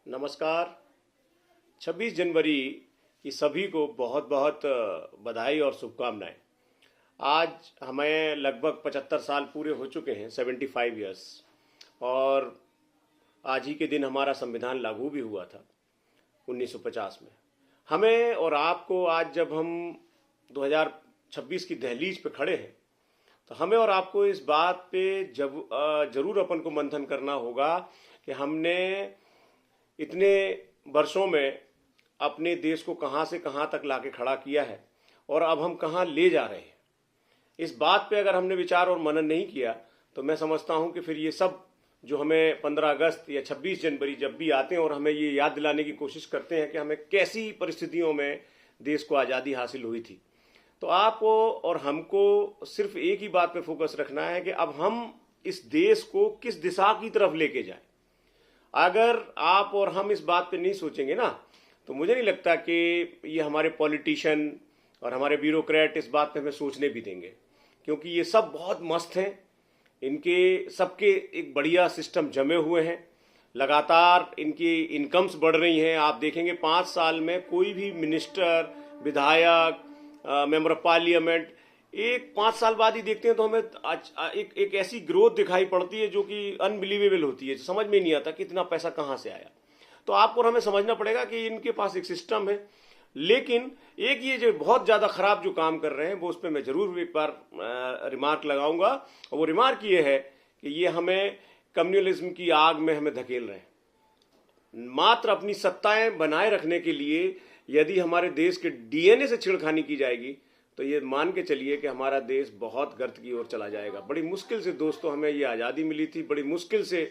नमस्कार। 26 जनवरी की सभी को बहुत बहुत बधाई और शुभकामनाएं। आज हमें लगभग 75 साल पूरे हो चुके हैं, 75 ईयर्स। और आज ही के दिन हमारा संविधान लागू भी हुआ था 1950 में। हमें और आपको आज जब हम 2026 की दहलीज पे खड़े हैं, तो हमें और आपको इस बात पे जरूर अपन को मंथन करना होगा कि हमने इतने वर्षों में अपने देश को कहाँ से कहाँ तक लाके खड़ा किया है और अब हम कहाँ ले जा रहे हैं। इस बात पे अगर हमने विचार और मनन नहीं किया तो मैं समझता हूँ कि फिर ये सब जो हमें 15 अगस्त या 26 जनवरी जब भी आते हैं और हमें ये याद दिलाने की कोशिश करते हैं कि हमें कैसी परिस्थितियों में देश को आज़ादी हासिल हुई थी, तो आपको और हमको सिर्फ एक ही बात पे फोकस रखना है कि अब हम इस देश को किस दिशा की तरफ लेके जाएं। अगर आप और हम इस बात पे नहीं सोचेंगे ना, तो मुझे नहीं लगता कि ये हमारे पॉलिटिशियन और हमारे ब्यूरोक्रेट इस बात पे हमें सोचने भी देंगे, क्योंकि ये सब बहुत मस्त हैं। इनके सबके एक बढ़िया सिस्टम जमे हुए हैं, लगातार इनकी इनकम्स बढ़ रही हैं। आप देखेंगे 5 साल में कोई भी मिनिस्टर, विधायक, मेंबर ऑफ पार्लियामेंट, एक 5 साल बाद ही देखते हैं तो हमें एक ऐसी ग्रोथ दिखाई पड़ती है जो कि अनबिलीवेबल होती है। समझ में नहीं आता कि इतना पैसा कहाँ से आया। तो आपको और हमें समझना पड़ेगा कि इनके पास एक सिस्टम है। लेकिन एक ये जो बहुत ज़्यादा खराब जो काम कर रहे हैं वो उस पर मैं ज़रूर एक बार रिमार्क लगाऊंगा। और वो रिमार्क ये है कि ये हमें कम्युनलिज्म की आग में हमें धकेल रहे हैं। मात्र अपनी सत्ताएं बनाए रखने के लिए यदि हमारे देश के डीएनए से छेड़खानी की जाएगी तो ये मान के चलिए कि हमारा देश बहुत गर्त की ओर चला जाएगा। बड़ी मुश्किल से दोस्तों हमें ये आज़ादी मिली थी, बड़ी मुश्किल से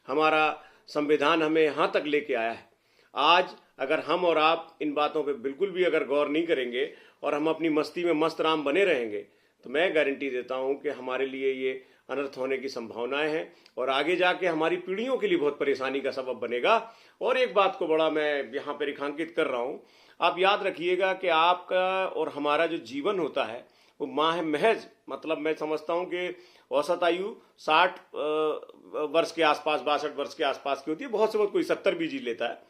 हमारा संविधान हमें यहाँ तक लेके आया है। आज अगर हम और आप इन बातों पे बिल्कुल भी अगर गौर नहीं करेंगे और हम अपनी मस्ती में मस्त राम बने रहेंगे, तो मैं गारंटी देता हूँ कि हमारे लिए ये अनर्थ होने की संभावनाएं हैं और आगे जाके हमारी पीढ़ियों के लिए बहुत परेशानी का सबब बनेगा। और एक बात को बड़ा मैं यहाँ पे रेखांकित कर रहा हूँ, आप याद रखिएगा कि आपका और हमारा जो जीवन होता है वो माह महज, मतलब मैं समझता हूँ कि औसत आयु 60 वर्ष के आसपास, 62 वर्ष के आसपास की होती है। बहुत से बहुत कोई 70 भी जी लेता है।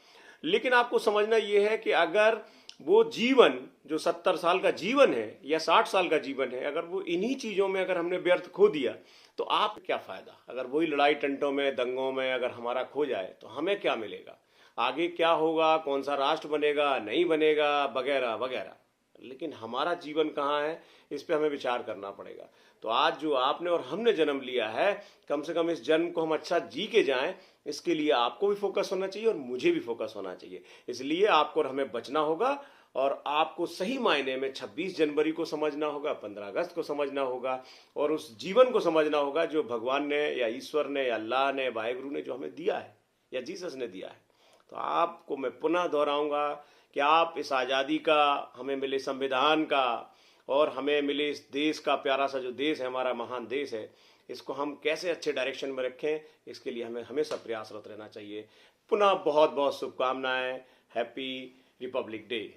लेकिन आपको समझना यह है कि अगर वो जीवन जो 70 साल का जीवन है या 60 साल का जीवन है, अगर वो इन्हीं चीज़ों में अगर हमने व्यर्थ खो दिया तो आप क्या फ़ायदा। अगर वही लड़ाई टंटों में, दंगों में अगर हमारा खो जाए तो हमें क्या मिलेगा, आगे क्या होगा, कौन सा राष्ट्र बनेगा, नहीं बनेगा, वगैरह वगैरह। लेकिन हमारा जीवन कहाँ है, इस पे हमें विचार करना पड़ेगा। तो आज जो आपने और हमने जन्म लिया है, कम से कम इस जन्म को हम अच्छा जी के जाएं, इसके लिए आपको भी फोकस होना चाहिए और मुझे भी फोकस होना चाहिए। इसलिए आपको और हमें बचना होगा और आपको सही मायने में 26 जनवरी को समझना होगा, 15 अगस्त को समझना होगा और उस जीवन को समझना होगा जो भगवान ने या ईश्वर ने या अल्लाह ने, वाहिगुरु ने जो हमें दिया है या जीसस ने दिया है। तो आपको मैं पुनः दोहराऊंगा कि आप इस आज़ादी का, हमें मिले संविधान का और हमें मिले इस देश का, प्यारा सा जो देश है, हमारा महान देश है, इसको हम कैसे अच्छे डायरेक्शन में रखें, इसके लिए हमें हमेशा प्रयासरत रहना चाहिए। पुनः बहुत बहुत शुभकामनाएं। Happy Republic day.